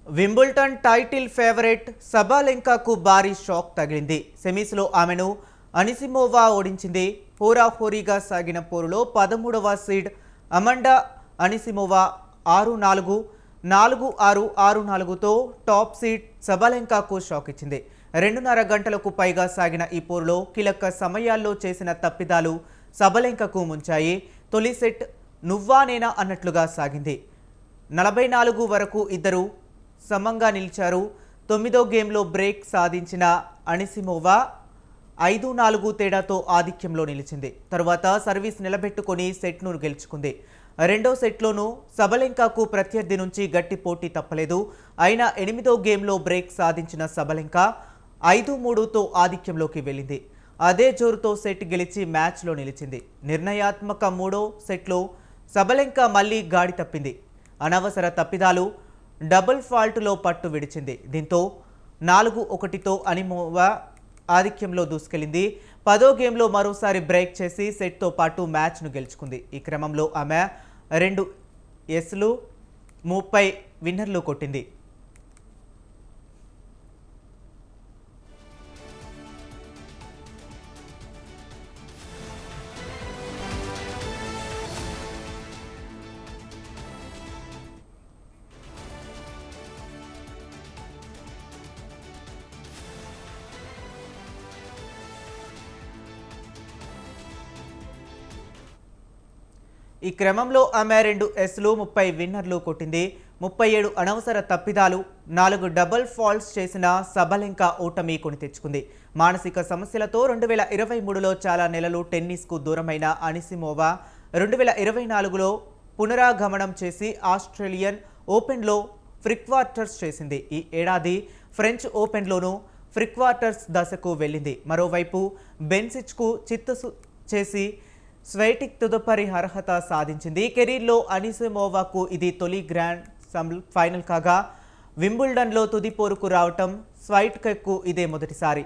Wimbledon title favourite సబాలెంకాకు భారీ shock తగిలింది. సెమీస్లో ఆమెను అనిసిమోవా ఓడించింది. హోరాహోరీగా సాగిన పోరులో 13వ సీడ్ అమండా అనిసిమోవా 6-4, 4-6, 6-4తో టాప్ సీడ్ సబాలెంకాకు షాక్ ఇచ్చింది. 2.5 గంటలకు పైగా సాగిన ఈ పోరులో కీలక సమయాల్లో చేసిన తప్పిదాలు సబాలెంకాకు ముంచాయి. తొలి సెట్ నువ్వా నేనా అన్నట్లుగా సాగింది. 44 వరకు ఇద్దరు సమంగా నిలిచారు. 9వ గేమ్లో బ్రేక్ సాధించిన అనిసిమోవా 5-4 తేడాతో ఆధిక్యంలో నిలిచింది. తరువాత సర్వీస్ నిలబెట్టుకొని సెట్ను గెలుచుకుంది. రెండో సెట్లోనూ సబాలెంకాకు ప్రత్యర్థి నుంచి గట్టి పోటీ తప్పలేదు. అయినా 8వ గేమ్లో బ్రేక్ సాధించిన సబాలెంకా 5-3తో ఆధిక్యంలోకి వెళ్ళింది. అదే జోరుతో సెట్ గెలిచి మ్యాచ్లో నిలిచింది. నిర్ణయాత్మక మూడో సెట్లో సబాలెంకా మళ్లీ గాడి తప్పింది. అనవసర తప్పిదాలు, డబుల్ ఫాల్ట్లో పట్టు విడిచింది. దీంతో 4-1తో అనిమోవా ఆధిక్యంలో దూసుకెళ్లింది. 10వ గేమ్లో మరోసారి బ్రేక్ చేసి సెట్తో పాటు మ్యాచ్ను గెలుచుకుంది. ఈ క్రమంలో ఆమె 2 ఏస్లు 30 విన్నర్లు కొట్టింది. ఈ క్రమంలో ఆమె 2 ఏస్లు 30 విన్నర్లు కొట్టింది. 37 అనవసర తప్పిదాలు, 4 డబుల్ ఫాల్స్ చేసిన సబాలెంకా ఓటమి కొని తెచ్చుకుంది. మానసిక సమస్యలతో 2023లో చాలా నెలలు టెన్నిస్కు దూరమైన అనిసిమోవా 2024లో పునరాగమనం చేసి ఆస్ట్రేలియన్ ఓపెన్లో ప్రీక్వార్టర్స్ చేసింది. ఈ ఏడాది ఫ్రెంచ్ ఓపెన్లోనూ ప్రీక్వార్టర్స్ దశకు వెళ్ళింది. మరోవైపు బెన్సిచ్కు చిత్తు చేసి స్వైటిక్ తదుపరి అర్హత సాధించింది. కెరీర్లో అనిసిమోవాకు ఇది తొలి గ్రాండ్ స్లామ్ ఫైనల్ కాగా వింబుల్డన్లో తుది పోరుకు రావటం స్వైటిక్కు ఇదే మొదటిసారి.